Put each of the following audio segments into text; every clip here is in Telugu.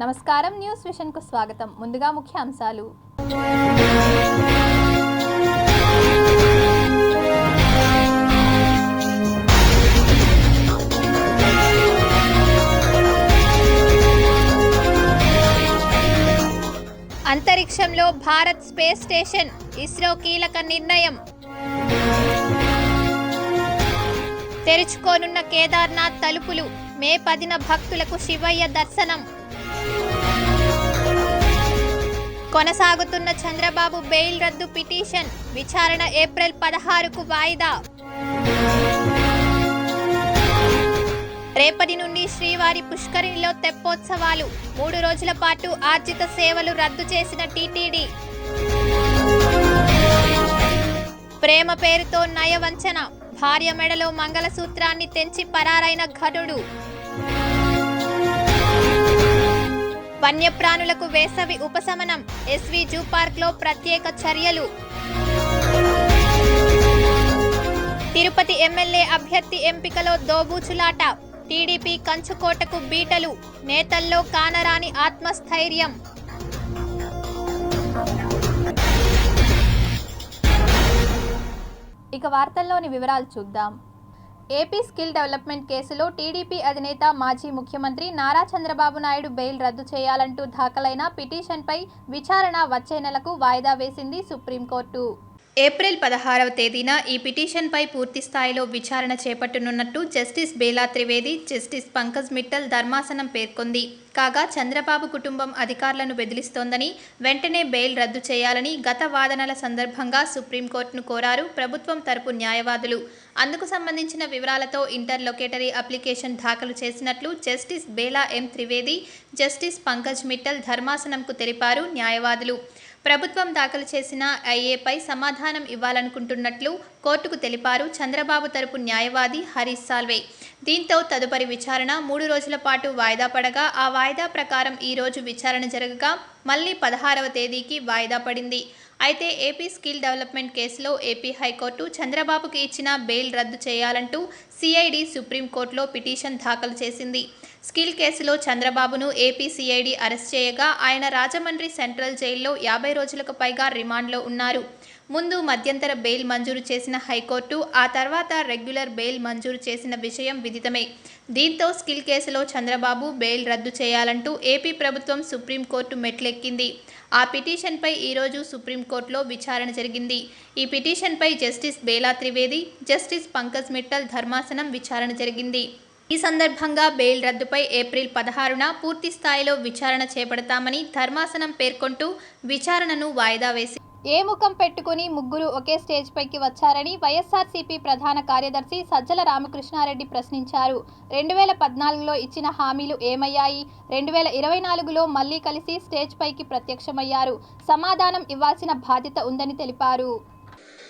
నమస్కారం, న్యూస్ విషన్ కు స్వాగతం. ముందుగా ముఖ్య అంశాలు. అంతరిక్షంలో భారత్ స్పేస్ స్టేషన్, ఇస్రో కీలక నిర్ణయం. తెరుచుకోనున్న కేదార్నాథ్ తలుపులు, మే 10న భక్తులకు శివయ్య దర్శనం. కొనసాగుతున్న చంద్రబాబు బెయిల్ రద్దు పిటిషన్, విచారణ ఏప్రిల్ 16కు వాయిదా. రేపటి నుండి శ్రీవారి పుష్కరిణిలో తెప్పోత్సవాలు, 3 రోజుల పాటు ఆర్జిత సేవలు రద్దు చేసిన టీటీడీ. ప్రేమ పేరుతో నయవంచన, భార్య మెడలో మంగళసూత్రాన్ని తెంచి పరారైన ఘనుడు. వన్యప్రాణులకు వేసవి ఉపశమనం, ఎస్వి జూ పార్క్ లో ప్రత్యేక చర్యలు. తిరుపతి ఎమ్మెల్యే అభ్యర్థి ఎంపికలో దోబూచులాట, టీడీపీ కంచుకోటకు బీటలు, నేతల్లో కానరాని ఆత్మస్థైర్యం. ఇక వార్తల్లోని వివరాలు చూద్దాం. ఏపీ స్కిల్ డెవలప్మెంట్ కేసులో టీడీపీ అధినేత మాజీ ముఖ్యమంత్రి నారా చంద్రబాబు నాయుడు బెయిల్ రద్దు చేయాలంటూ దాఖలైన పిటిషన్పై విచారణ వచ్చే నెలకు వాయిదా వేసింది సుప్రీంకోర్టు. ఏప్రిల్ 16వ తేదీన ఈ పిటిషన్పై పూర్తి స్థాయిలో విచారణ చేపట్టనున్నట్టు జస్టిస్ బేలా త్రివేది, జస్టిస్ పంకజ్ మిట్టల్ ధర్మాసనం పేర్కొంది. కాగా చంద్రబాబు కుటుంబం అధికారులను బెదిరిస్తోందని, వెంటనే బెయిల్ రద్దు చేయాలని గత వాదనల సందర్భంగా సుప్రీంకోర్టును కోరారు ప్రభుత్వం తరపు న్యాయవాదులు. అందుకు సంబంధించిన వివరాలతో ఇంటర్లొకేటరీ అప్లికేషన్ దాఖలు చేసినట్లు జస్టిస్ బేలా ఎం త్రివేది, జస్టిస్ పంకజ్ మిట్టల్ ధర్మాసనంకు తెలిపారు న్యాయవాదులు. ప్రభుత్వం దాఖలు చేసిన ఐఏపై సమాధానం ఇవ్వాలనుకుంటున్నట్లు కోర్టుకు తెలిపారు చంద్రబాబు తరపు న్యాయవాది హరీష్ సాల్వే. దీంతో తదుపరి విచారణ 3 రోజుల పాటు వాయిదా పడగా, ఆ వాయిదా ప్రకారం ఈ రోజు విచారణ జరగగా మళ్లీ 16వ తేదీకి వాయిదా పడింది. అయితే ఏపీ స్కిల్ డెవలప్మెంట్ కేసులో ఏపీ హైకోర్టు చంద్రబాబుకి ఇచ్చిన బెయిల్ రద్దు చేయాలంటూ సిఐడి సుప్రీంకోర్టులో పిటిషన్ దాఖలు చేసింది. స్కిల్ కేసులో చంద్రబాబును ఏపీ సిఐడి అరెస్ట్ చేయగా ఆయన రాజమండ్రి సెంట్రల్ జైల్లో 50 రోజులకు పైగా రిమాండ్లో ఉన్నారు. ముందు మధ్యంతర బెయిల్ మంజూరు చేసిన హైకోర్టు ఆ తర్వాత రెగ్యులర్ బెయిల్ మంజూరు చేసిన విషయం విదితమే. దీంతో స్కిల్ కేసులో చంద్రబాబు బెయిల్ రద్దు చేయాలంటూ ఏపీ ప్రభుత్వం సుప్రీంకోర్టు మెట్లెక్కింది. ఆ పిటిషన్పై ఈరోజు సుప్రీంకోర్టులో విచారణ జరిగింది. ఈ పిటిషన్పై జస్టిస్ బేలా త్రివేది, జస్టిస్ పంకజ్ మిట్టల్ ధర్మాసనం విచారణ జరిగింది. ఈ సందర్భంగా బెయిల్ రద్దుపై ఏప్రిల్ 16న పూర్తి స్థాయిలో విచారణ చేపడతామని ధర్మాసనం పేర్కొంటూ విచారణను వాయిదా వేసి, ఏ ముఖం పెట్టుకుని ముగ్గురు ఒకే స్టేజ్ పైకి వచ్చారని వైఎస్ఆర్సీపీ ప్రధాన కార్యదర్శి సజ్జల రామకృష్ణారెడ్డి ప్రశ్నించారు. 2014లో ఇచ్చిన హామీలు ఏమయ్యాయి? 2024లో మళ్లీ కలిసి స్టేజ్ పైకి ప్రత్యక్షమయ్యారు. సమాధానం ఇవ్వాల్సిన బాధ్యత ఉందని తెలిపారు.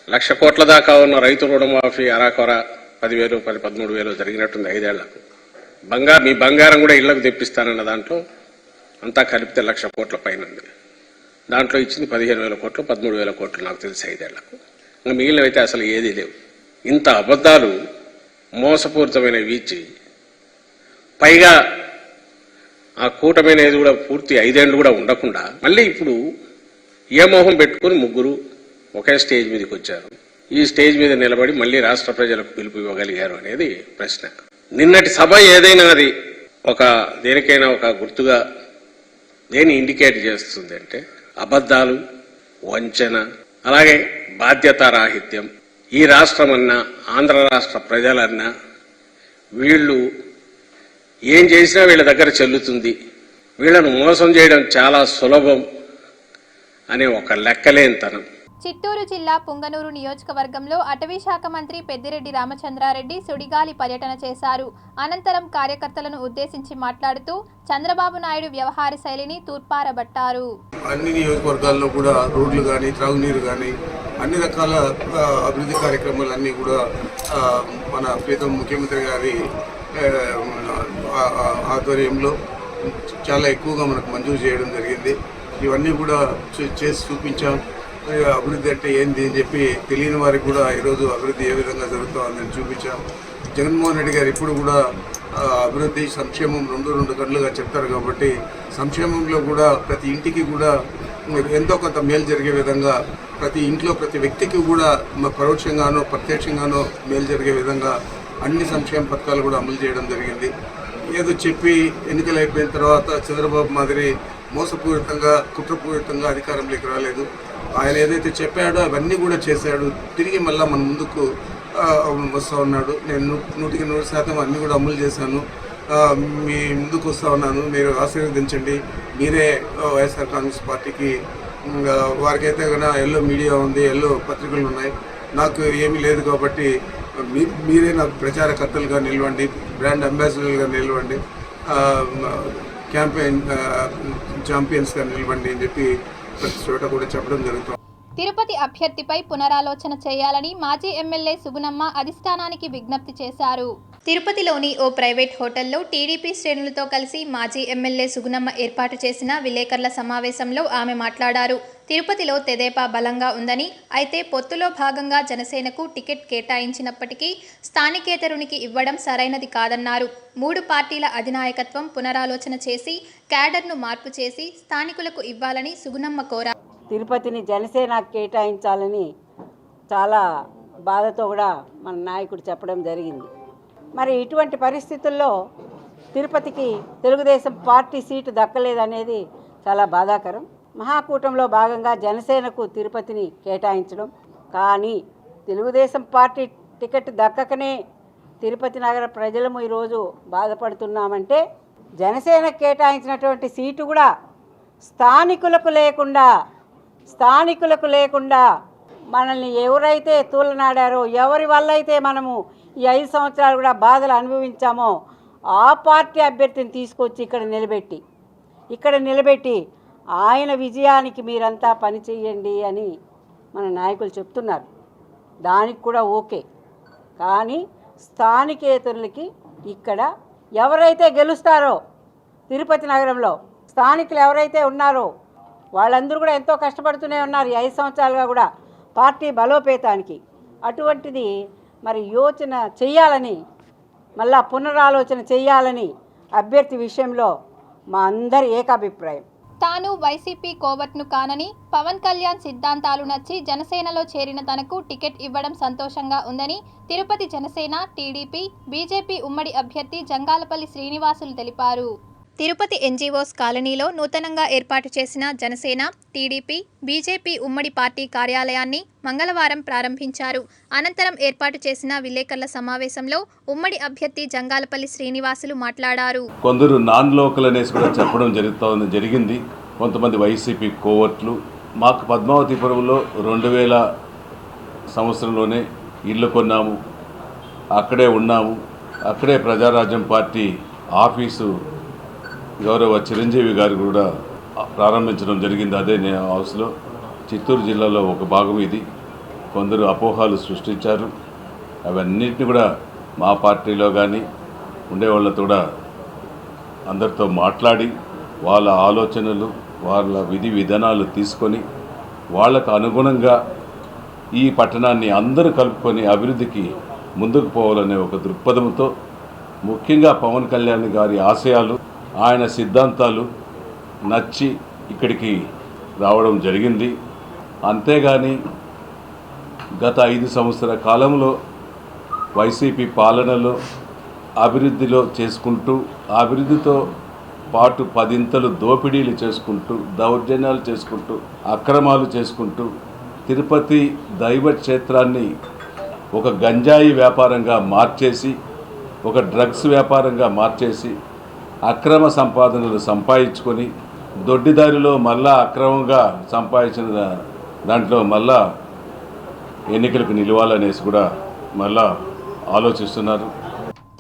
1,00,000 కోట్ల దాకా ఉన్న రైతు రుణమాఫీ అరాకొర 10,000, 13,000 జరిగినట్టుంది 5 ఏళ్లకు. మీ బంగారం కూడా ఇళ్లకు తెప్పిస్తానన్న దాంట్లో అంతా కలిపితే 1,00,000 కోట్ల పైన ఉంది. దాంట్లో ఇచ్చింది 15,000 కోట్లు, 13,000 కోట్లు నాకు తెలిసి 5 ఏళ్లకు. ఇంకా మిగిలినవైతే అసలు ఏదీ లేవు. ఇంత అబద్ధాలు మోసపూరితమైనవి ఇచ్చి పైగా ఆ కూటమి అనేది కూడా పూర్తి 5 ఏళ్ళు కూడా ఉండకుండా మళ్ళీ ఇప్పుడు ఏ మోహం పెట్టుకుని ముగ్గురు ఒకే స్టేజ్ మీదకి వచ్చారు. ఈ స్టేజ్ మీద నిలబడి మళ్ళీ రాష్ట్ర ప్రజలకు పిలుపు ఇవ్వగలిగారు అనేది ప్రశ్న. నిన్నటి సభ ఏదైనా అది దేనికైనా ఒక గుర్తుగా దేని ఇండికేట్ చేస్తుంది అంటే అబద్ధాలు, వంచన, అలాగే బాధ్యతారాహిత్యం. ఈ రాష్ట్రమన్నా ఆంధ్ర రాష్ట్ర ప్రజలన్నా వీళ్ళు ఏం చేసినా వీళ్ళ దగ్గర చెల్లుతుంది, వీళ్ళను మోసం చేయడం చాలా సులభం అనే ఒక లెక్కలేనితనం. చిత్తూరు జిల్లా పుంగనూరు నియోజకవర్గంలో అటవీ శాఖ మంత్రి పెద్దిరెడ్డి రామచంద్రారెడ్డి సుడిగాలి పర్యటన చేశారు. అనంతరం కార్యకర్తలను ఉద్దేశించి మాట్లాడుతూ చంద్రబాబు నాయుడు వ్యవహార శైలిని తూర్పారబట్టారు. అన్ని నియోజకవర్గాల్లో కూడా రోడ్లు కానీ, త్రాగునీరు కానీ, అన్ని రకాల అభివృద్ధి కార్యక్రమాలన్నీ కూడా మన ప్రీతం ముఖ్యమంత్రి గారి ఆధ్వర్యంలో చాలా ఎక్కువగా మనకు మంజూరు చేయడం జరిగింది. ఇవన్నీ కూడా చేసి చూపించాం. అభివృద్ధి అంటే ఏంది అని చెప్పి తెలియని వారికి కూడా ఈరోజు అభివృద్ధి ఏ విధంగా జరుగుతుందని చూపించాం. జగన్మోహన్ రెడ్డి గారు ఇప్పుడు కూడా అభివృద్ధి సంక్షేమం రెండు కళ్ళుగా చెప్తారు కాబట్టి సంక్షేమంలో కూడా ప్రతి ఇంటికి కూడా ఎంతో కొంత మేలు జరిగే విధంగా ప్రతి ఇంట్లో ప్రతి వ్యక్తికి కూడా పరోక్షంగానో ప్రత్యక్షంగానో మేలు జరిగే విధంగా అన్ని సంక్షేమ పథకాలు కూడా అమలు చేయడం జరిగింది. ఏదో చెప్పి ఎన్నికలు అయిపోయిన తర్వాత చంద్రబాబు మాదిరి మోసపూరితంగా కుట్రపూరితంగా అధికారంలోకి రాలేదు. ఆయన ఏదైతే చెప్పాడో అవన్నీ కూడా చేశాడు. తిరిగి మళ్ళీ మన ముందుకు వస్తూ ఉన్నాడు. నేను 100% అన్నీ కూడా అమలు చేశాను, మీ ముందుకు వస్తూ ఉన్నాను, మీరు ఆశీర్వదించండి. మీరే వైఎస్ఆర్ కాంగ్రెస్ పార్టీకి వారికైతే కన్నా ఎల్లో మీడియా ఉంది, ఎల్లో పత్రికలు ఉన్నాయి, నాకు ఏమీ లేదు కాబట్టి మీరే నాకు ప్రచారకర్తలుగా నిలవండి, బ్రాండ్ అంబాసిడర్లుగా నిలవండి, క్యాంపెయిన్ ఛాంపియన్స్గా నిలవండి అని చెప్పి ప్రతి చోట కూడా చెప్పడం జరుగుతుంది. తిరుపతి అభ్యర్థిపై పునరాలోచన చేయాలని మాజీ ఎమ్మెల్యే సుగుణమ్మ అధిష్టానానికి విజ్ఞప్తి చేశారు. తిరుపతిలోని ఓ ప్రైవేట్ హోటల్లో టీడీపీ శ్రేణులతో కలిసి మాజీ ఎమ్మెల్యే సుగుణమ్మ ఏర్పాటు చేసిన విలేకరుల సమావేశంలో ఆమె మాట్లాడారు. తిరుపతిలో తెదేపా బలంగా ఉందని, అయితే పొత్తులో భాగంగా జనసేనకు టికెట్ కేటాయించినప్పటికీ స్థానికేతరునికి ఇవ్వడం సరైనది కాదన్నారు. 3 పార్టీల అధినాయకత్వం పునరాలోచన చేసి క్యాడర్ను మార్పు చేసి స్థానికులకు ఇవ్వాలని సుగుణమ్మ కోరారు. తిరుపతిని జనసేన కేటాయించాలని చాలా బాధతో కూడా మన నాయకుడు చెప్పడం జరిగింది. మరి ఇటువంటి పరిస్థితుల్లో తిరుపతికి తెలుగుదేశం పార్టీ సీటు దక్కలేదనేది చాలా బాధాకరం. మహాకూటంలో భాగంగా జనసేనకు తిరుపతిని కేటాయించడం, కానీ తెలుగుదేశం పార్టీ టికెట్ దక్కకనే తిరుపతి నగర ప్రజలము ఈరోజు బాధపడుతున్నామంటే జనసేన కేటాయించినటువంటి సీటు కూడా స్థానికులకు లేకుండా మనల్ని ఎవరైతే తూలనాడారో, ఎవరి వల్ల అయితే మనము ఈ 5 సంవత్సరాలు కూడా బాధలు అనుభవించామో ఆ పార్టీ అభ్యర్థిని తీసుకొచ్చి ఇక్కడ నిలబెట్టి ఆయన విజయానికి మీరంతా పని చేయండి అని మన నాయకులు చెప్తున్నారు. దానికి కూడా ఓకే, కానీ స్థానికేతరులకి ఇక్కడ ఎవరైతే గెలుస్తారో తిరుపతి నగరంలో స్థానికులు ఎవరైతే ఉన్నారో వాళ్ళందరూ కూడా ఎంతో కష్టపడుతూనే ఉన్నారు ఈ 5 సంవత్సరాలుగా కూడా పార్టీ బలోపేతానికి. అటువంటిది మరి యోచన చేయాలని, మళ్ళా పునరాలోచన చేయాలని అభ్యర్థి విషయంలో మా అందరి ఏకాభిప్రాయం. తాను వైసీపీ కోవట్ను కానని, పవన్ కళ్యాణ్ సిద్ధాంతాలు నచ్చి జనసేనలో చేరిన తనకు టికెట్ ఇవ్వడం సంతోషంగా ఉందని తిరుపతి జనసేన, టీడీపీ, బీజేపీ ఉమ్మడి అభ్యర్థి జంగాలపల్లి శ్రీనివాసులు తెలిపారు. తిరుపతి ఎన్జీఓస్ కాలనీలో నూతనంగా ఏర్పాటు చేసిన జనసేన, టీడీపీ, బీజేపీ ఉమ్మడి పార్టీ కార్యాలయాన్ని మంగళవారం ప్రారంభించారు. అనంతరం ఏర్పాటు చేసిన విలేకరుల సమావేశంలో ఉమ్మడి అభ్యర్థి జంగాలపల్లి శ్రీనివాసులు మాట్లాడారు. కొందరు నాన్ లోకల్ అనేసి కూడా చెప్పడం జరిగింది. కొంతమంది వైసీపీ కోవర్ట్లు. మాకు పద్మావతిపురంలో 2000 సంవత్సరంలోనే ఇల్లు కొన్నాము, అక్కడే ఉన్నాము. అక్కడే ప్రజారాజ్యం పార్టీ ఆఫీసు గౌరవ చిరంజీవి గారు కూడా ప్రారంభించడం జరిగింది. అదే హౌస్లో చిత్తూరు జిల్లాలో ఒక భాగం ఇది. కొందరు అపోహాలు సృష్టించారు. అవన్నిటిని కూడా మా పార్టీలో కానీ ఉండేవాళ్ళతో కూడా అందరితో మాట్లాడి వాళ్ళ ఆలోచనలు, వాళ్ళ విధి విధానాలు తీసుకొని వాళ్ళకు అనుగుణంగా ఈ పట్టణాన్ని అందరూ కలుపుకొని అభివృద్ధికి ముందుకు పోవాలనే ఒక దృక్పథంతో, ముఖ్యంగా పవన్ కళ్యాణ్ గారి ఆశయాలు, ఆయన సిద్ధాంతాలు నచ్చి ఇక్కడికి రావడం జరిగింది. అంతేగాని గత 5 సంవత్సరాల కాలంలో వైసీపీ పాలనలో అభివృద్ధిలో చేసుకుంటూ, అభివృద్ధితో పాటు 10 దోపిడీలు చేసుకుంటూ, దౌర్జన్యాలు చేసుకుంటూ, అక్రమాలు చేసుకుంటూ తిరుపతి దైవ క్షేత్రాన్ని ఒక గంజాయి వ్యాపారంగా మార్చేసి, ఒక డ్రగ్స్ వ్యాపారంగా మార్చేసి, అక్రమ సంపాదనలు సంపాదించుకొని దొడ్డిదారిలో మళ్ళా అక్రమంగా సంపాదించిన దాంట్లో మళ్ళా ఎన్నికలకు నిలవాలనేసి కూడా మళ్ళా ఆలోచిస్తున్నారు.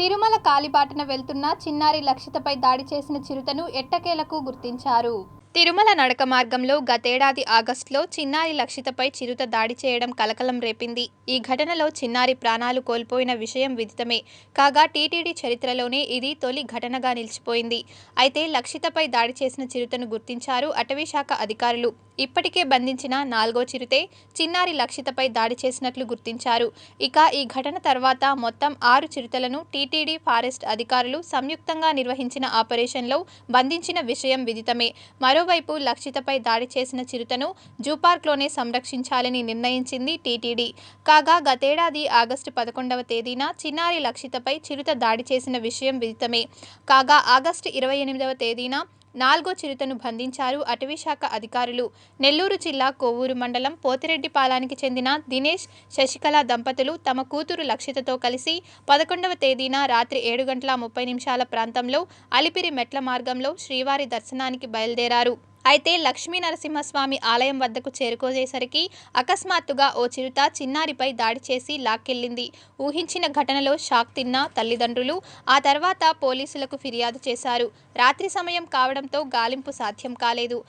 తిరుమల కాలిబాటన వెళ్తున్న చిన్నారి లక్షితపై దాడి చేసిన చిరుతను ఎట్టకేలకు గుర్తించారు. తిరుమల నడక మార్గంలో గతేడాది ఆగస్టులో చిన్నారి లక్షితపై చిరుత దాడి చేయడం కలకలం రేపింది. ఈ ఘటనలో చిన్నారి ప్రాణాలు కోల్పోయిన విషయం విదితమే. కాగా టీటీడీ చరిత్రలోనే ఇది తొలి ఘటనగా నిలిచిపోయింది. అయితే లక్షితపై దాడి చేసిన చిరుతను గుర్తించారు అటవీశాఖ అధికారులు. ఇప్పటికే బంధించిన 4వ చిరుతే చిన్నారి లక్షితపై దాడి చేసినట్లు గుర్తించారు. ఇక ఈ ఘటన తర్వాత మొత్తం 6 చిరుతలను టీటీడీ ఫారెస్ట్ అధికారులు సంయుక్తంగా నిర్వహించిన ఆపరేషన్లో బంధించిన విషయం విదితమే. మరోవైపు లక్షితపై దాడి చేసిన చిరుతను జూపార్క్లోనే సంరక్షించాలని నిర్ణయించింది టీటీడీ. కాగా గతేడాది ఆగస్టు 11వ తేదీన చిన్నారి లక్షితపై చిరుత దాడి చేసిన విషయం విదితమే. కాగా ఆగస్టు 28వ తేదీన 4వ చిరుతను బంధించారు అటవీశాఖ అధికారులు. నెల్లూరు జిల్లా కొవ్వూరు మండలం పోతిరెడ్డిపాలానికి చెందిన దినేష్, శశికళ దంపతులు తమ కూతురు లక్షితతో కలిసి 11వ తేదీన రాత్రి 7:30 ప్రాంతంలో అలిపిరి మెట్ల మార్గంలో శ్రీవారి దర్శనానికి బయలుదేరారు. అయితే లక్ష్మీ నరసింహస్వామి ఆలయం వద్దకు చేరుకోసేసరికి అకస్మాత్తుగా ఓ చిరుత చిన్నారిపై దాడి చేసి లాక్కెళ్లింది. ఊహించిన ఘటనలో షాక్ తిన్న తల్లిదండ్రులు ఆ తర్వాత పోలీసులకు ఫిర్యాదు చేశారు. రాత్రి సమయం కావడంతో గాలింపు సాధ్యం కాలేదు.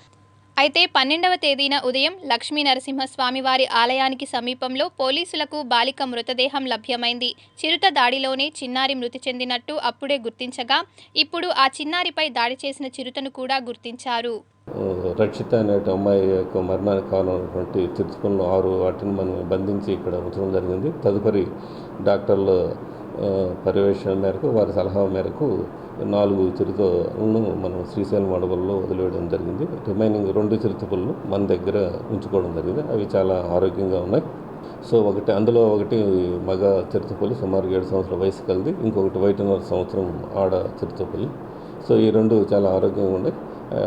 అయితే 12వ తేదీన ఉదయం లక్ష్మీ నరసింహస్వామి వారి ఆలయానికి సమీపంలో పోలీసులకు బాలిక మృతదేహం లభ్యమైంది. చిరుత దాడిలోనే చిన్నారి మృతి చెందినట్టు అప్పుడే గుర్తించగా ఇప్పుడు ఆ చిన్నారిపై దాడి చేసిన చిరుతను కూడా గుర్తించారు. రక్షిత అనే అమ్మాయి యొక్క మరణానికి కారణమైనటువంటి చిరుతపులను 6 వాటిని మనం బంధించి ఇక్కడ ఉంచడం జరిగింది. తదుపరి డాక్టర్ల పర్యవేక్షణ మేరకు, వారి సలహా మేరకు 4 చిరుతలను మనం శ్రీశైలం అడవుల్లో వదిలివేయడం జరిగింది. రిమైనింగ్ 2 చిరుతపులను మన దగ్గర ఉంచుకోవడం జరిగింది. అవి చాలా ఆరోగ్యంగా ఉన్నాయి. సో అందులో ఒకటి మగ చిరుతపులి, సుమారు 7 సంవత్సరాల వయసు కలిది. ఇంకొకటి 1.5 సంవత్సరం ఆడ చిరుతపులి. సో ఈ 2 చాలా ఆరోగ్యంగా ఉన్నాయి.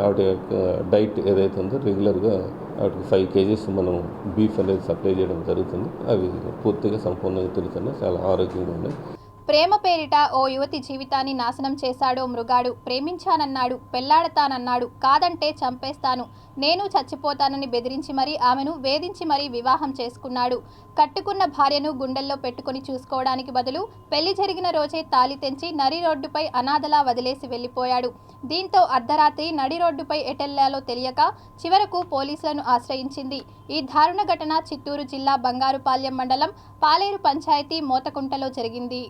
వాటి యొక్క డైట్ ఏదైతే ఉందో రెగ్యులర్గా వాటికి 5 kgs మనం బీఫ్ అనేది సప్లై చేయడం జరుగుతుంది. అవి పూర్తిగా సంపూర్ణంగా తిరుగుతున్నాయి, చాలా ఆరోగ్యంగా ఉన్నాయి. ప్రేమ పేరిట ఓ యువతి జీవితాన్ని నాశనం చేశాడో మృగాడు. ప్రేమించానన్నాడు, పెళ్లాడతానన్నాడు, కాదంటే చంపేస్తాను, నేను చచ్చిపోతానని బెదిరించి మరీ ఆమెను వేధించి మరీ వివాహం చేసుకున్నాడు. కట్టుకున్న భార్యను గుండెల్లో పెట్టుకుని చూసుకోవడానికి బదులు పెళ్లి జరిగిన రోజే తాళి తెంచి నడి రోడ్డుపై అనాథలా వదిలేసి వెళ్లిపోయాడు. దీంతో అర్ధరాత్రి నడి రోడ్డుపై ఎటెళ్లాలో తెలియక చివరకు పోలీసులను ఆశ్రయించింది. ఈ దారుణ ఘటన చిత్తూరు జిల్లా బంగారుపాలెం మండలం పాలేరు పంచాయతీ మోతకుంటలో జరిగింది.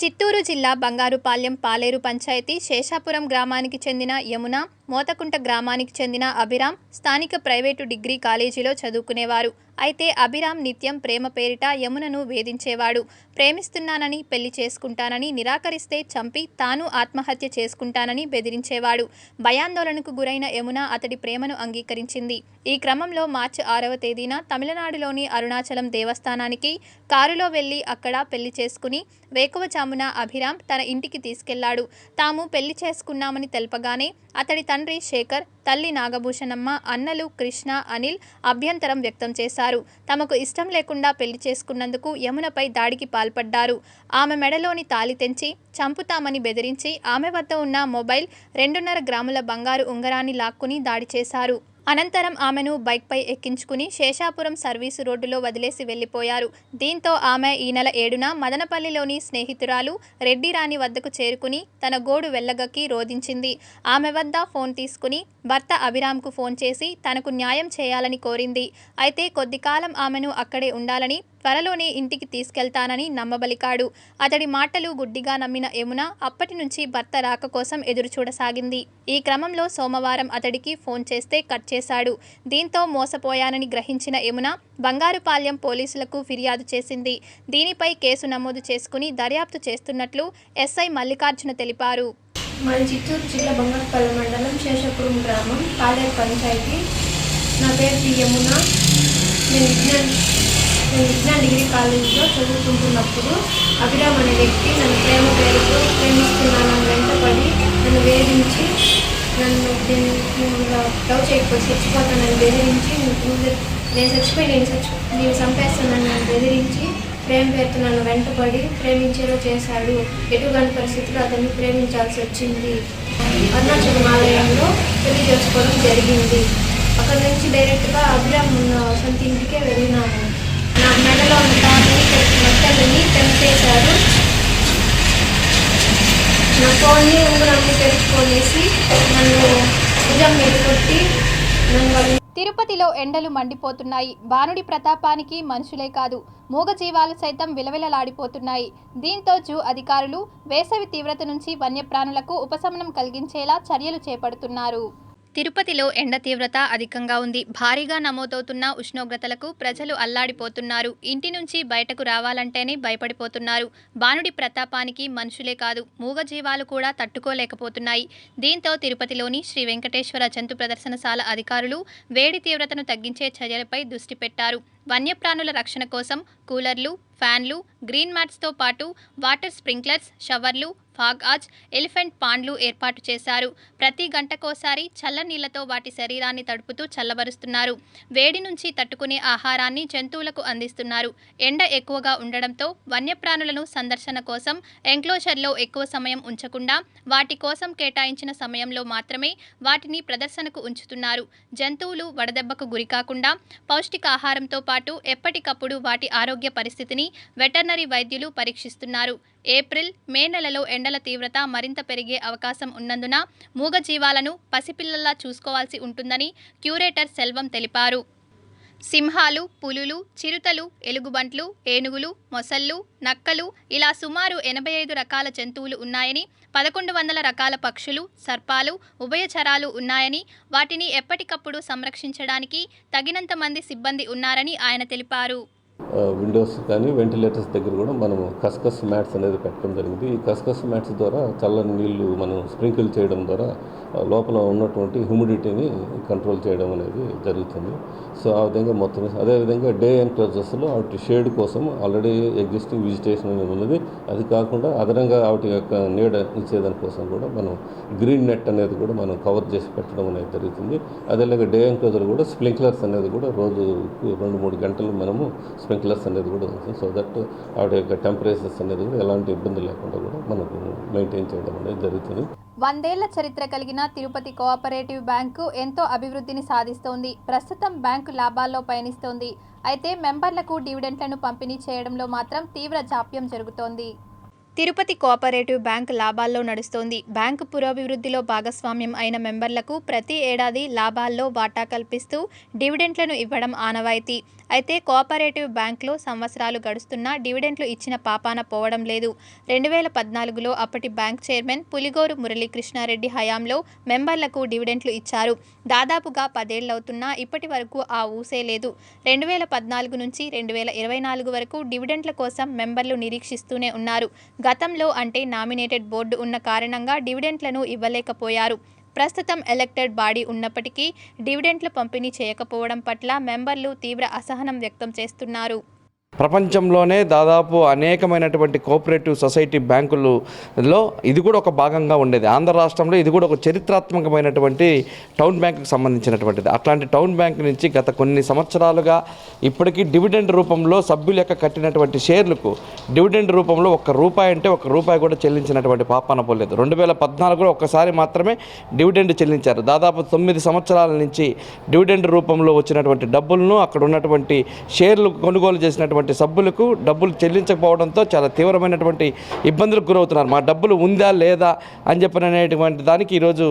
చిత్తూరు జిల్లా బంగారుపాలెం పాలేరు పంచాయతీ శేషాపురం గ్రామానికి చెందిన యమున, మోతకుంట గ్రామానికి చెందిన అభిరామ్ స్థానిక ప్రైవేటు డిగ్రీ కాలేజీలో చదువుకునేవారు. అయితే అభిరామ్ నిత్యం ప్రేమ పేరిట యమునను వేధించేవాడు. ప్రేమిస్తున్నానని, పెళ్లి చేసుకుంటానని నిరాకరిస్తే చంపి తాను ఆత్మహత్య చేసుకుంటానని బెదిరించేవాడు. భయాందోళనకు గురైన యమున అతడి ప్రేమను అంగీకరించింది. ఈ క్రమంలో మార్చి 6వ తేదీన తమిళనాడులోని అరుణాచలం దేవస్థానానికి కారులో వెళ్లి అక్కడ పెళ్లి చేసుకుని వేకువజామున అభిరామ్ తన ఇంటికి తీసుకెళ్లాడు. తాము పెళ్లి చేసుకున్నామని తెలపగానే అతడి తండ్రి శేఖర్, తల్లి నాగభూషణమ్మ, అన్నలు కృష్ణ, అనిల్ అభ్యంతరం వ్యక్తం చేశారు. తమకు ఇష్టం లేకుండా పెళ్లి చేసుకున్నందుకు యమునపై దాడికి పాల్పడ్డారు. ఆమె మెడలోని తాళి తెంచి చంపుతామని బెదిరించి ఆమె వద్ద ఉన్న మొబైల్, 2.5 గ్రాముల బంగారు ఉంగరాన్ని లాక్కుని దాడి చేశారు. అనంతరం ఆమెను బైక్పై ఎక్కించుకుని శేషాపురం సర్వీసు రోడ్డులో వదిలేసి వెళ్లిపోయారు. దీంతో ఆమె ఈ నెల 7న మదనపల్లిలోని స్నేహితురాలు రెడ్డి రాణి వద్దకు చేరుకుని తన గోడు వెళ్లగక్కి రోధించింది. ఆమె వద్ద ఫోన్ తీసుకుని భర్త అభిరామ్కు ఫోన్ చేసి తనకు న్యాయం చేయాలని కోరింది. అయితే కొద్ది కాలం ఆమెను అక్కడే ఉండాలని, త్వరలోనే ఇంటికి తీసుకెళ్తానని నమ్మబలికాడు. అతడి మాటలు గుడ్డిగా నమ్మిన యమున అప్పటి నుంచి భర్త రాక కోసం ఎదురుచూడసాగింది. ఈ క్రమంలో సోమవారం అతడికి ఫోన్ చేస్తే కట్ చేశాడు. దీంతో మోసపోయానని గ్రహించిన యమున బంగారుపాలెం పోలీసులకు ఫిర్యాదు చేసింది. దీనిపై కేసు నమోదు చేసుకుని దర్యాప్తు చేస్తున్నట్లు ఎస్ఐ మల్లికార్జున తెలిపారు. మాది చిత్తూరు జిల్లా బంగారుపాలెం మండలం శేషాపురం గ్రామం పాలేరు పంచాయతీ. నా పేరు యమున. నేను విజ్ఞాన్ డిగ్రీ కాలేజీలో చదువుకుంటున్నప్పుడు అభిరామ్ అనే వ్యక్తి నన్ను ప్రేమ పేరుతో ప్రేమిస్తున్నానని వెంటపడి నన్ను వేధించి, నన్ను లవ్ చేయకపోతే చచ్చిపోతానని బెదిరించి, నేను చచ్చిపోయి నేను చంపేస్తానని నన్ను బెదిరించి ప్రేమ పేరుతో నన్ను వెంటపడి ప్రేమించేలా చేశాడు. ఎటువంటి పరిస్థితుల్లో అతన్ని ప్రేమించాల్సి వచ్చింది. అరుణాచలం ఆలయంలో పెళ్లి చేసుకోవడం జరిగింది. అక్కడ నుంచి డైరెక్ట్గా అభిరామ్ ఉన్న సొంత ఇంటికే వెళ్ళినాము. నా మెడలో ఉన్న తాళని, బట్టలని తెంపేశారు. నా ఫోన్ని, ఉంగరాన్ని తెరుచుకొనేసి నన్ను భుజం మీద కొట్టి తిరుపతిలో ఎండలు మండిపోతున్నాయి. బాణుడి ప్రతాపానికి మనుషులే కాదు, మూగజీవాలు సైతం విలవిలలాడిపోతున్నాయి. దీంతో జూ అధికారులు వేసవి తీవ్రత నుంచి వన్యప్రాణులకు ఉపశమనం కలిగించేలా చర్యలు చేపడుతున్నారు. తిరుపతిలో ఎండ తీవ్రత అధికంగా ఉంది. భారీగా నమోదవుతున్న ఉష్ణోగ్రతలకు ప్రజలు అల్లాడిపోతున్నారు. ఇంటి నుంచి బయటకు రావాలంటేనే భయపడిపోతున్నారు. బాణుడి ప్రతాపానికి మనుషులే కాదు, మూగజీవాలు కూడా తట్టుకోలేకపోతున్నాయి. దీంతో తిరుపతిలోని శ్రీ వెంకటేశ్వర జంతు ప్రదర్శనశాల అధికారులు వేడి తీవ్రతను తగ్గించే చర్యలపై దృష్టి పెట్టారు. వన్యప్రాణుల రక్షణ కోసం కూలర్లు, ఫ్యాన్లు, గ్రీన్ మ్యాట్స్తో పాటు వాటర్ స్ప్రింక్లర్స్, షవర్లు, ఫాగ్ ఆజ్, ఎలిఫెంట్ పాండ్లు ఏర్పాటు చేశారు. ప్రతి గంటకోసారి చల్లనీళ్లతో వాటి శరీరాన్ని తడుపుతూ చల్లబరుస్తున్నారు. వేడి నుంచి తట్టుకునే ఆహారాన్ని జంతువులకు అందిస్తున్నారు. ఎండ ఎక్కువగా ఉండడంతో వన్యప్రాణులను సందర్శన కోసం ఎంక్లోజర్లో ఎక్కువ సమయం ఉంచకుండా వాటి కోసం కేటాయించిన సమయంలో మాత్రమే వాటిని ప్రదర్శనకు ఉంచుతున్నారు. జంతువులు వడదెబ్బకు గురికాకుండా పౌష్టికాహారంతో పాటు ఎప్పటికప్పుడు వాటి ఆరోగ్య పరిస్థితిని వెటర్నరీ వైద్యులు పరీక్షిస్తున్నారు. ఏప్రిల్, మే నెలలో ఎండల తీవ్రత మరింత పెరిగే అవకాశం ఉన్నందున మూగజీవాలను పసిపిల్లల్లా చూసుకోవాల్సి ఉంటుందని క్యూరేటర్ సెల్వం తెలిపారు. సింహాలు, పులులు, చిరుతలు, ఎలుగుబంట్లు, ఏనుగులు, మొసళ్ళు, నక్కలు ఇలా సుమారు 85 రకాల జంతువులు ఉన్నాయని, 1100 రకాల పక్షులు, సర్పాలు, ఉభయచరాలు ఉన్నాయని, వాటిని ఎప్పటికప్పుడు సంరక్షించడానికి తగినంత మంది సిబ్బంది ఉన్నారని ఆయన తెలిపారు. విండోస్ కానీ వెంటిలేటర్స్ దగ్గర కూడా మనం కస్కస్ మ్యాట్స్ అనేది పెట్టడం జరిగింది. ఈ కస్కస్ మ్యాట్స్ ద్వారా చల్లని నీళ్లు మనం స్ప్రింకిల్ చేయడం ద్వారా లోపల ఉన్నటువంటి హ్యూమిడిటీని కంట్రోల్ చేయడం అనేది జరుగుతుంది. సో ఆ విధంగా మొత్తం అదేవిధంగా డే ఎన్క్లోజర్స్లో వాటి షేడ్ కోసం ఆల్రెడీ ఎగ్జిస్టింగ్ వెజిటేషన్ అనేది ఉన్నది. అది కాకుండా అదనంగా వాటి యొక్క నీడ ఇచ్చేదానికోసం కూడా మనం గ్రీన్ నెట్ అనేది కూడా మనం కవర్ చేసి పెట్టడం అనేది జరుగుతుంది. అదేలాగా డే ఎన్క్లోజర్ కూడా స్ప్రింక్లర్స్ అనేది కూడా రోజు 2-3 గంటలు మనము స్ప్రింక్లర్స్ అనేది కూడా ఉంటుంది. సో దట్ వాటి యొక్క టెంపరేచర్స్ అనేది కూడా ఎలాంటి ఇబ్బంది లేకుండా కూడా మనకు మెయింటైన్ చేయడం అనేది జరుగుతుంది. 100 ఏళ్ల చరిత్ర కలిగిన తిరుపతి కోఆపరేటివ్ బ్యాంకు ఎంతో అభివృద్ధిని సాధిస్తోంది. ప్రస్తుతం బ్యాంకు లాభాల్లో పయనిస్తోంది. అయితే మెంబర్లకు డివిడెంట్లను పంపిణీ చేయడంలో మాత్రం తీవ్ర జాప్యం జరుగుతోంది. తిరుపతి కోఆపరేటివ్ బ్యాంక్ లాభాల్లో నడుస్తోంది. బ్యాంకు పురోభివృద్ధిలో భాగస్వామ్యం అయిన మెంబర్లకు ప్రతి ఏడాది లాభాల్లో వాటా కల్పిస్తూ డివిడెంట్లను ఇవ్వడం ఆనవాయితీ. అయితే కోఆపరేటివ్ బ్యాంక్లో సంవత్సరాలు గడుస్తున్నా డివిడెంట్లు ఇచ్చిన పాపాన పోవడం లేదు. 2014లో అప్పటి బ్యాంక్ చైర్మన్ పులిగోరు మురళీకృష్ణారెడ్డి హయాంలో మెంబర్లకు డివిడెంట్లు ఇచ్చారు. దాదాపుగా 10 ఏళ్లవుతున్నా ఇప్పటి వరకు ఆ ఊసే లేదు. 2014 నుంచి 2024 వరకు డివిడెంట్ల కోసం మెంబర్లు నిరీక్షిస్తూనే ఉన్నారు. గతంలో అంటే నామినేటెడ్ బోర్డు ఉన్న కారణంగా డివిడెంట్లను ఇవ్వలేకపోయారు. ప్రస్తుతం ఎలక్టెడ్ బాడీ ఉన్నప్పటికీ డివిడెంట్లు పంపిణీ చేయకపోవడం పట్ల మెంబర్లు తీవ్ర అసహనం వ్యక్తం చేస్తున్నారు. ప్రపంచంలోనే దాదాపు అనేకమైనటువంటి కోఆపరేటివ్ సొసైటీ బ్యాంకులలో ఇది కూడా ఒక భాగంగా ఉండేది. ఆంధ్ర రాష్ట్రంలో ఇది కూడా ఒక చరిత్రాత్మకమైనటువంటి టౌన్ బ్యాంకుకి సంబంధించినటువంటిది. అట్లాంటి టౌన్ బ్యాంక్ నుంచి గత కొన్ని సంవత్సరాలుగా ఇప్పటికీ డివిడెండ్ రూపంలో సభ్యుల యొక్క కట్టినటువంటి షేర్లకు డివిడెండ్ రూపంలో ₹1 అంటే ₹1 కూడా చెల్లించినటువంటి పాపాన పోలేదు. 2014లో ఒక్కసారి మాత్రమే డివిడెండ్ చెల్లించారు. దాదాపు 9 సంవత్సరాల నుంచి డివిడెండ్ రూపంలో వచ్చినటువంటి డబ్బులను అక్కడ ఉన్నటువంటి షేర్లు కొనుగోలు చేసినటువంటి సభ్యులకు డబ్బులు చెల్లించకపోవడంతో చాలా తీవ్రమైనటువంటి ఇబ్బందులకు గురవుతున్నారు. మా డబ్బులు ఉందా లేదా అని చెప్పినటువంటి దానికి ఈరోజు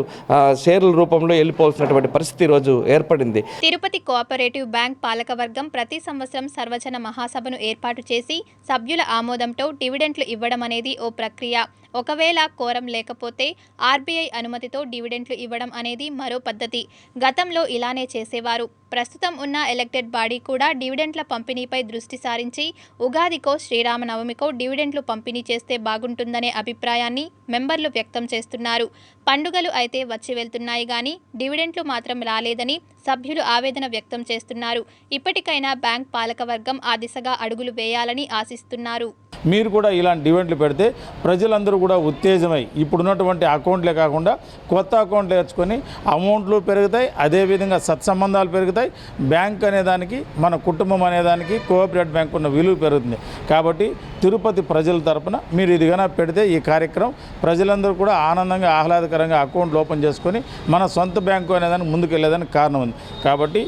షేర్ల రూపంలో వెళ్ళిపోవాల్సినటువంటి పరిస్థితి ఈరోజు ఏర్పడింది. తిరుపతి కోఆపరేటివ్ బ్యాంక్ పాలకవర్గం ప్రతి సంవత్సరం సర్వజన మహాసభను ఏర్పాటు చేసి సభ్యుల ఆమోదంతో డివిడెంట్లు ఇవ్వడం అనేది ఓ ప్రక్రియ. ఒకవేళ కోరం లేకపోతే ఆర్బీఐ అనుమతితో డివిడెంట్లు ఇవ్వడం అనేది మరో పద్ధతి. గతంలో ఇలానే చేసేవారు. ప్రస్తుతం ఉన్న ఎలక్టెడ్ బాడీ కూడా డివిడెంట్ల పంపిణీపై దృష్టి సారించి ఉగాదికో శ్రీరామనవమికో డివిడెంట్లు పంపిణీ చేస్తే బాగుంటుందనే అభిప్రాయాన్ని మెంబర్లు వ్యక్తం చేస్తున్నారు. పండుగలు అయితే వచ్చి వెళ్తున్నాయి కానీ డివిడెంట్లు మాత్రం రాలేదని సభ్యులు ఆవేదన వ్యక్తం చేస్తున్నారు. ఇప్పటికైనా బ్యాంక్ పాలకవర్గం ఆ దిశగా అడుగులు వేయాలని ఆశిస్తున్నారు. మీరు కూడా ఇలాంటి డివెంట్లు పెడితే ప్రజలందరూ కూడా ఉత్తేజమై ఇప్పుడున్నటువంటి అకౌంట్లే కాకుండా కొత్త అకౌంట్లు తెచ్చుకొని అమౌంట్లు పెరుగుతాయి, అదేవిధంగా సత్సంబంధాలు పెరుగుతాయి. బ్యాంక్ అనేదానికి, మన కుటుంబం అనేదానికి కోఆపరేటివ్ బ్యాంక్ ఉన్న విలువ పెరుగుతుంది. కాబట్టి తిరుపతి ప్రజల తరపున మీరు ఇదిగా పెడితే ఈ కార్యక్రమం ప్రజలందరూ కూడా ఆనందంగా ఆహ్లాదకరంగా అకౌంట్లు ఓపెన్ చేసుకొని మన సొంత బ్యాంకు అనేదానికి ముందుకు వెళ్ళేదానికి కారణం ఉంది. కాబట్టి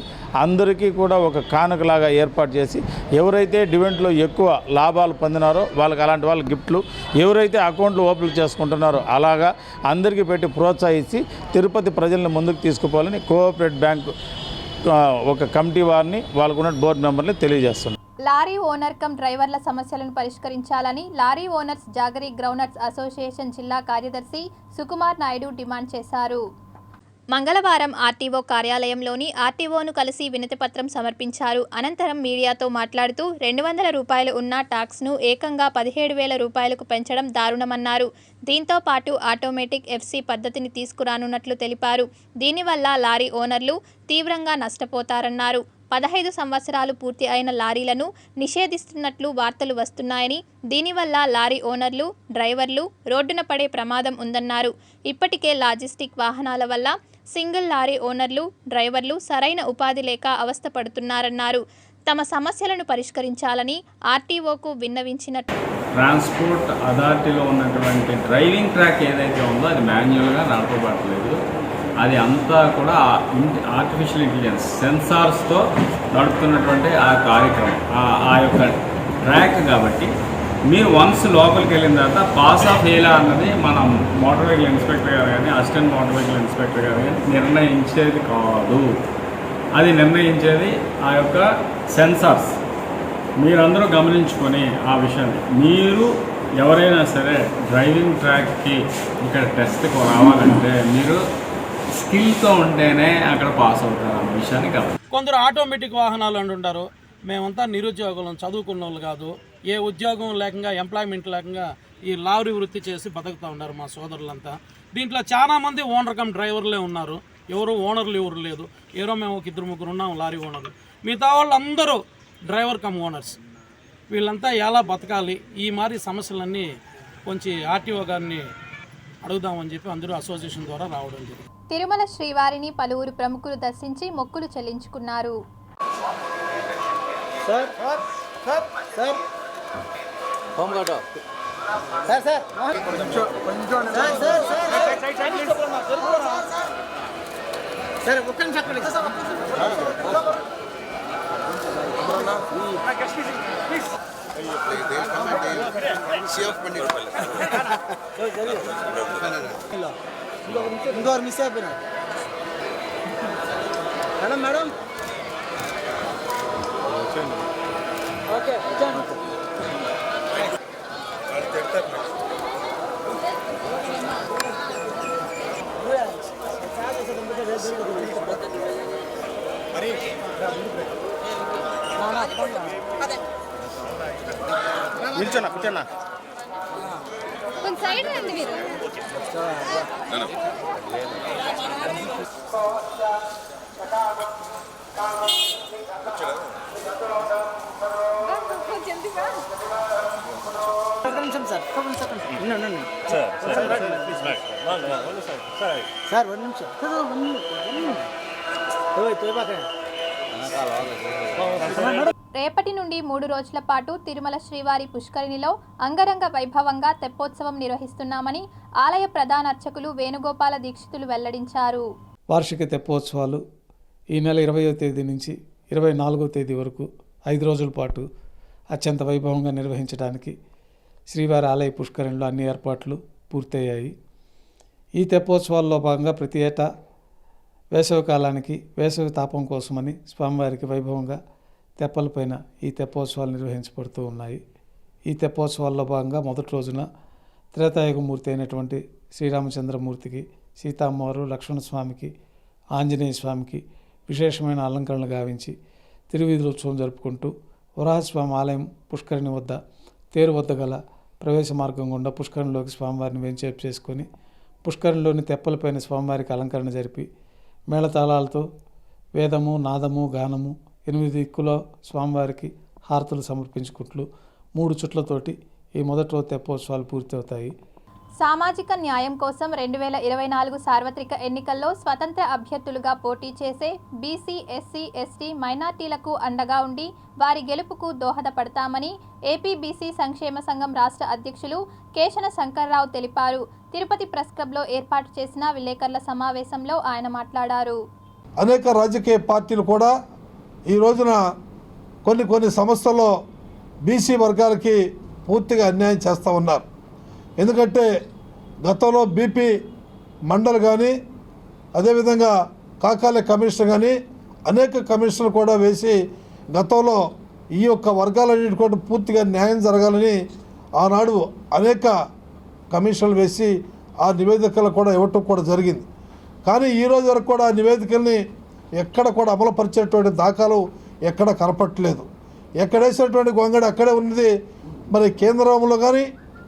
అందరికీ కూడా ఒక కానుకలాగా ఏర్పాటు చేసి ఎవరైతే డివెంట్లో ఎక్కువ లాభాలు పొందినారో వాళ్ళకి అలాంటి వాళ్ళ గిఫ్ట్లు, ఎవరైతే అకౌంట్లు ఓపెన్ చేసుకుంటున్నారో అలాగా అందరికీ పెట్టి ప్రోత్సహించి తిరుపతి ప్రజల్ని ముందుకు తీసుకుపోవాలని కోఆపరేటివ్ బ్యాంకు ఒక కమిటీ వారిని వాళ్ళకున్న బోర్డు మెంబర్ని తెలియజేస్తున్నారు. లారీ ఓనర్ కమ్ డ్రైవర్ల సమస్యలను పరిష్కరించాలని లారీ ఓనర్స్ జాగరీ గ్రౌండర్స్ అసోసియేషన్ జిల్లా కార్యదర్శి సుకుమార్ నాయుడు డిమాండ్ చేశారు. మంగళవారం ఆర్టీఓ కార్యాలయంలోని ఆర్టీఓను కలిసి వినతిపత్రం సమర్పించారు. అనంతరం మీడియాతో మాట్లాడుతూ 200 రూపాయలు ఉన్న టాక్స్ను ఏకంగా 17,000 రూపాయలకు పెంచడం దారుణమన్నారు. దీంతో పాటు ఆటోమేటిక్ ఎఫ్సీ పద్ధతిని తీసుకురానున్నట్లు తెలిపారు. దీనివల్ల లారీ ఓనర్లు తీవ్రంగా నష్టపోతారన్నారు. 15 సంవత్సరాలు పూర్తి అయిన లారీలను నిషేధిస్తున్నట్లు వార్తలు వస్తున్నాయని, దీనివల్ల లారీ ఓనర్లు, డ్రైవర్లు రోడ్డున పడే ప్రమాదం ఉందన్నారు. ఇప్పటికే లాజిస్టిక్ వాహనాల వల్ల సింగిల్ లారీ ఓనర్లు, డ్రైవర్లు సరైన ఉపాధి లేక అవస్థపడుతున్నారన్నారు. తమ సమస్యలను పరిష్కరించాలని ఆర్టీఓకు విన్నవించినట్లు. ట్రాన్స్పోర్ట్ అథారిటీలో ఉన్నటువంటి డ్రైవింగ్ ట్రాక్ ఏదైతే ఉందో అది మాన్యువల్గా నడపబడలేదు. అది అంతా కూడా ఆర్టిఫిషియల్ ఇంటెలిజెన్స్ సెన్సార్స్తో నడుపుతున్నటువంటి ఆ కార్యక్రమం, ఆ యొక్క ట్రాక్. కాబట్టి మీరు వన్స్ లోపలికి వెళ్ళిన తర్వాత పాస్ ఆఫ్ ఎలా అన్నది మనం మోటార్ వెహికల్ ఇన్స్పెక్టర్ గారు కానీ అసిస్టెంట్ మోటార్ వెహికల్ ఇన్స్పెక్టర్ గారు కానీ నిర్ణయించేది కాదు. అది నిర్ణయించేది ఆ యొక్క సెన్సార్స్. మీరందరూ గమనించుకొని ఆ విషయాన్ని, మీరు ఎవరైనా సరే డ్రైవింగ్ ట్రాక్కి ఇక్కడ టెస్ట్కి రావాలంటే మీరు స్కిల్తో ఉంటేనే అక్కడ పాస్ అవుతారు అన్న విషయాన్ని గమనించాలి. కొందరు ఆటోమేటిక్ వాహనాలు అంటుంటారు. మేమంతా నిరుద్యోగులం, చదువుకున్న వాళ్ళు కాదు, ఏ ఉద్యోగం లేకుండా ఎంప్లాయ్మెంట్ లేకుండా ఈ లారీ వృత్తి చేసి బతుకుతూ ఉన్నారు మా సోదరులంతా. దీంట్లో చాలామంది ఓనర్ కమ్ డ్రైవర్లే ఉన్నారు, ఎవరు ఓనర్లు ఎవరు లేదు. ఎవరో మేము ఒక 2-3 ఉన్నాం లారీ ఓనర్లు. మిగతా వాళ్ళందరూ డ్రైవర్ కమ్ ఓనర్స్. వీళ్ళంతా ఎలా బతకాలి, ఈ మారి సమస్యలన్నీ కొంచెం ఆర్టీఓ గారిని అడుగుదామని చెప్పి అందరూ అసోసియేషన్ ద్వారా రావడం జరిగింది. తిరుమల శ్రీవారిని పలువురు ప్రముఖులు దర్శించి మొక్కులు చెల్లించుకున్నారు. ఇంకోరు మిస్ అయిపోయినా మేడం మేడం ఓకే నిల్చోనా కూర్చోనా సైడ్ రండి మీరు. సార్ 1 నిమిషం. రేపటి నుండి 3 రోజుల పాటు తిరుమల శ్రీవారి పుష్కరిణిలో అంగరంగ వైభవంగా తెప్పోత్సవం నిర్వహిస్తున్నామని ఆలయ ప్రధాన అర్చకులు వేణుగోపాల దీక్షితులు వెల్లడించారు. వార్షిక తెప్పోత్సవాలు ఈ నెల 20వ తేదీ నుంచి 24వ తేదీ వరకు 5 రోజుల పాటు అత్యంత వైభవంగా నిర్వహించడానికి శ్రీవారి ఆలయ పుష్కరిణిలో అన్ని ఏర్పాట్లు పూర్తయ్యాయి. ఈ తెప్పోత్సవాల్లో భాగంగా ప్రతి ఏటా వేసవి కాలానికి వేసవి తాపం కోసమని స్వామివారికి వైభవంగా తెప్పలపైన ఈ తెప్పోత్సవాలు నిర్వహించబడుతూ ఉన్నాయి. ఈ తెప్పోత్సవాల్లో భాగంగా మొదటి రోజున త్రేతాయుగమూర్తి అయినటువంటి శ్రీరామచంద్రమూర్తికి, సీతామ్మవారు, లక్ష్మణస్వామికి, ఆంజనేయ స్వామికి విశేషమైన అలంకరణలు గావించి తిరువీధుల ఉత్సవం జరుపుకుంటూ వరాహస్వామి ఆలయం పుష్కరిణి వద్ద తేరు వద్ద గల ప్రవేశ మార్గం గుండా పుష్కరిణిలోకి స్వామివారిని వెంచేపు చేసుకొని పుష్కరిణిలోని తెప్పలపైన స్వామివారికి అలంకరణ జరిపి మేళతాళాలతో వేదము, నాదము, గానము 8 దిక్కులో స్వామివారికి హారతులు సమర్పించుకుంటూ 3 చుట్లతోటి ఈ మొదటి రోజు తెప్పోత్సవాలు పూర్తవుతాయి. సామాజిక న్యాయం కోసం 2024 సార్వత్రిక ఎన్నికల్లో స్వతంత్ర అభ్యర్థులుగా పోటీ చేసే బీసీ, ఎస్సీ, ఎస్టీ, మైనార్టీలకు అండగా ఉండి వారి గెలుపుకు దోహదపడతామని ఏపీ బీసీ సంక్షేమ సంఘం రాష్ట్ర అధ్యక్షులు కేశన శంకర్రావు తెలిపారు. తిరుపతి ప్రెస్ క్లబ్లో ఏర్పాటు చేసిన విలేకరుల సమావేశంలో ఆయన మాట్లాడారు. అనేక రాజకీయ పార్టీలు కూడా ఈ రోజున కొన్ని సంస్థల్లో బీసీ వర్గాలకి పూర్తిగా అన్యాయం చేస్తూ ఉన్నారు. ఎందుకంటే గతంలో బీపీ మండల్ కానీ అదేవిధంగా కాకాలే కమిషన్ కానీ అనేక కమిషన్లు కూడా వేసి గతంలో ఈ యొక్క వర్గాలన్నిటి కూడా పూర్తిగా న్యాయం జరగాలని ఆనాడు అనేక కమిషన్లు వేసి ఆ నివేదికలు కూడా ఇవ్వటం కూడా జరిగింది. కానీ ఈ రోజు వరకు కూడా నివేదికల్ని ఎక్కడ కూడా అమలుపరిచేటువంటి దాఖలు ఎక్కడ కనపట్లేదు. ఎక్కడేసినటువంటి గొంగడి అక్కడే ఉన్నది. మరి కేంద్రంలో కానీ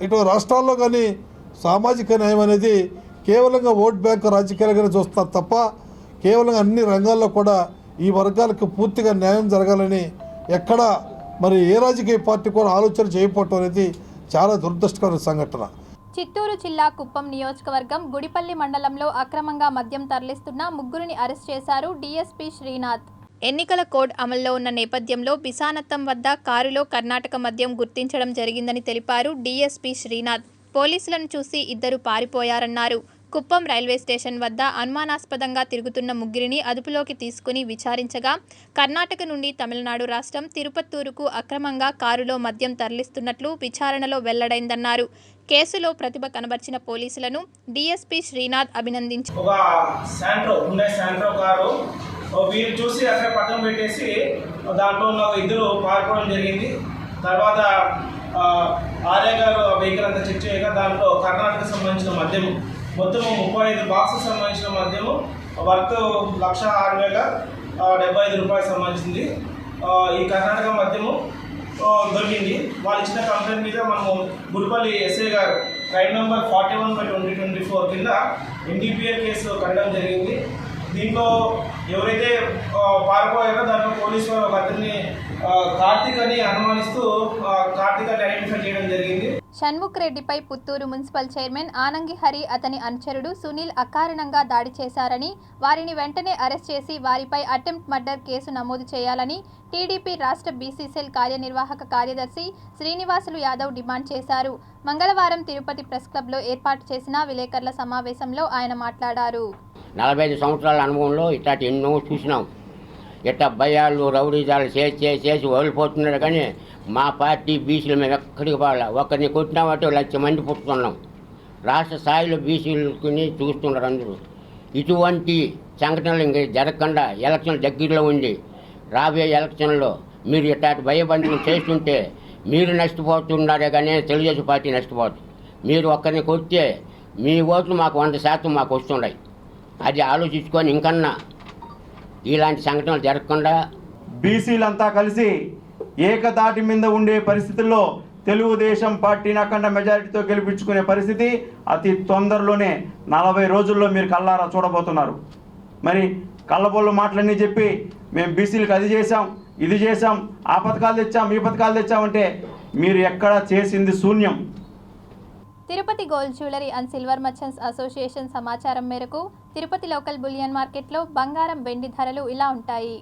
ఇటు రాష్ట్రాల్లో కానీ సామాజిక న్యాయం అనేది కేవలంగా ఓట్ బ్యాంక్ రాజకీయాలుగానే చూస్తారు తప్ప కేవలం అన్ని రంగాల్లో కూడా ఈ వర్గాలకు పూర్తిగా న్యాయం జరగాలని ఎక్కడ మరి ఏ రాజకీయ పార్టీ కూడా ఆలోచన చేయకపోవటం అనేది చాలా దురదృష్టకర సంఘటన. చిత్తూరు జిల్లా కుప్పం నియోజకవర్గం గుడిపల్లి మండలంలో అక్రమంగా మద్యం తరలిస్తున్న ముగ్గురిని అరెస్ట్ చేశారు డీఎస్పీ శ్రీనాథ్. ఎన్నికల కోడ్ అమల్లో ఉన్న నేపథ్యంలో బిసానత్తం వద్ద కారులో కర్ణాటక మద్యం గుర్తించడం జరిగిందని తెలిపారు డీఎస్పీ శ్రీనాథ్. పోలీసులను చూసి ఇద్దరు పారిపోయారన్నారు. కుప్పం రైల్వే స్టేషన్ వద్ద అనుమానాస్పదంగా తిరుగుతున్న ముగ్గురిని అదుపులోకి తీసుకుని విచారించగా కర్ణాటక నుండి తమిళనాడు రాష్ట్రం తిరుపత్తూరుకు అక్రమంగా కారులో మద్యం తరలిస్తున్నట్లు విచారణలో వెల్లడైందన్నారు. కేసులో ప్రతిభ కనబర్చిన పోలీసులను డీఎస్పీ శ్రీనాథ్ అభినందించారు. వీళ్ళు చూసి అక్కడ పక్కన పెట్టేసి దాంట్లో ఉన్న ఇద్దరు పారిపోవడం జరిగింది. తర్వాత ఆర్య గారు వెహికల్ అంతా చెక్ చేయగా దాంట్లో కర్ణాటక సంబంధించిన మద్యము మొత్తం 35 బాక్స్ సంబంధించిన మద్యము వర్త్ 1,06,075 రూపాయలు సంబంధించింది. ఈ కర్ణాటక మద్యము దొరికింది. వాళ్ళు ఇచ్చిన కంప్లైంట్ మీద మనము గుడిపల్లి ఎస్ఐ గారు క్రైమ్ నెంబర్ 41/2024 కింద ఎన్డీపీఎల్ కేసు కట్టడం జరిగింది. దీంట్లో ఎవరైతే పారిపోయారో దాంట్లో పోలీసు వారు ఒక అతన్ని కార్తీక్ అని అనుమానిస్తూ కార్తీక్ అని ఐడెంటిఫై చేయడం జరిగింది. షణ్ముఖ్ రెడ్డిపై పుత్తూరు మున్సిపల్ చైర్మన్ ఆనంగి హరి అతని అనుచరుడు సునీల్ అకారణంగా దాడి చేశారని, వారిని వెంటనే అరెస్ట్ చేసి వారిపై అటెంప్ట్ మర్డర్ కేసు నమోదు చేయాలని టీడీపీ రాష్ట్ర బీసీ సెల్ కార్యనిర్వాహక కార్యదర్శి శ్రీనివాసులు యాదవ్ డిమాండ్ చేశారు. మంగళవారం తిరుపతి ప్రెస్ క్లబ్లో ఏర్పాటు చేసిన విలేకరుల సమావేశంలో ఆయన మాట్లాడారు. 45 సంవత్సరాల అనుభవంలో ఇట్లాంటి ఎన్నో చూసినాం. ఇట్లా భయాలు రౌడీజాలు చేసి వదిలిపోతున్నారు. కానీ మా పార్టీ బీసీలు మేము ఎక్కడికి పోవాలా, ఒకరిని కొట్టినామంటే 1,00,000 మంది పుట్టుతున్నాం. రాష్ట్ర స్థాయిలో బీసీలని చూస్తున్నారు అందరూ. ఇటువంటి సంఘటనలు ఇంక జరగకుండా ఎలక్షన్ దగ్గరలో ఉంది. రాబోయే ఎలక్షన్లో మీరు ఇట్లాంటి భయబంధనం చేస్తుంటే మీరు నష్టపోతున్నారే కానీ తెలుగుదేశం పార్టీ నష్టపోతుంది. మీరు ఒక్కరిని కొడితే మీ ఓట్లు మాకు 100% మాకు వస్తున్నాయి. అది ఆలోచించుకొని ఇంకన్నా ఇలాంటి సంఘటనలు జరగకుండా బీసీలంతా కలిసి ఏకతాటి మీద ఉండే పరిస్థితుల్లో తెలుగుదేశం పార్టీని అఖండ మెజారిటీతో గెలిపించుకునే పరిస్థితి అతి తొందరలోనే 40 రోజుల్లో మీరు కళ్ళారా చూడబోతున్నారు. మరి కళ్ళబొల్లు మాటలన్నీ చెప్పి మేము బీసీలకు అది చేసాం, ఇది చేసాం, ఆ పథకాలు తెచ్చాం, ఈ పథకాలు తెచ్చామంటే మీరు ఎక్కడ చేసింది శూన్యం. Tirupati gold jewellery and silver merchants association సమాచారం మేరకు తిరుపతి లోకల్ బులియన్ మార్కెట్లో బంగారం వెండి ధరలు ఇలా ఉంటాయి.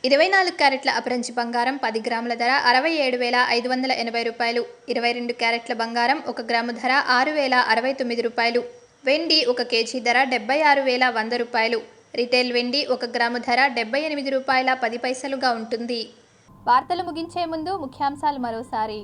24 క్యారెట్ల అపరంజి బంగారం 10 గ్రాముల ధర 67,580 రూపాయలు. 22 క్యారెట్ల బంగారం 1 గ్రాము ధర 6,069 రూపాయలు. వెండి 1 కేజీ ధర 76,100 రూపాయలు. రిటైల్ వెండి 1 గ్రాము ధర 78 రూపాయల 10 పైసలుగా ఉంటుంది. వార్తలు ముగించే ముందు ముఖ్యాంశాలు మరోసారి.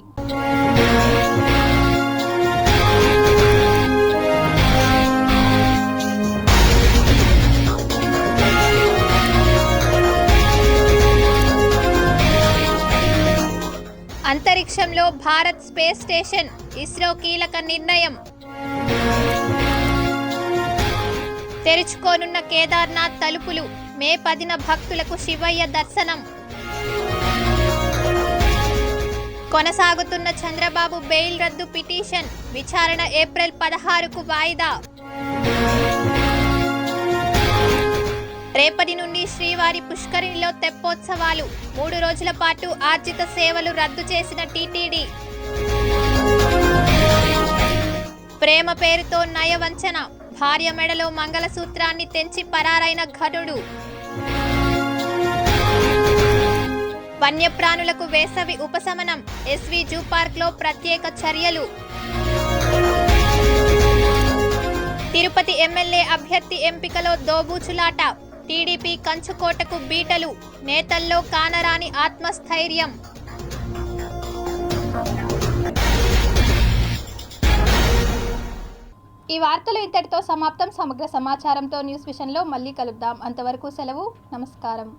అంతరిక్షంలో భారత్ స్పేస్ స్టేషన్, ఇస్రో కీలక నిర్ణయం. తెరుచుకోనున్న కేదార్నాథ్ తలుపులు, మే 10న భక్తులకు శివయ్య దర్శనం. కొనసాగుతున్న చంద్రబాబు బెయిల్ రద్దు పిటిషన్, విచారణ ఏప్రిల్ 16కు వాయిదా. రేపటి నుండి శ్రీవారి పుష్కరిణిలో తెప్పోత్సవాలు, 3 రోజుల పాటు ఆర్జిత సేవలు రద్దు చేసిన టీటీడీ. ప్రేమ పేరుతో నయవంచన, భార్య మెడలో మంగళసూత్రాన్ని తెంచి పరారైన ఘనుడు. వన్యప్రాణులకు వేసవి ఉపశమనం, ఎస్వి జూ పార్క్లో ప్రత్యేక చర్యలు. తిరుపతి ఎమ్మెల్యే అభ్యర్థి ఎంపికలో దోబూచులాట, టీడీపీ కంచుకోటకు బీటలు, నేతల్లో కానరాని ఆత్మస్థైర్యం. ఈ వార్తలు ఇంతటితో సమాప్తం. సమగ్ర సమాచారంతో న్యూస్ విషన్లో మళ్ళీ కలుద్దాం. అంతవరకు సెలవు. నమస్కారం.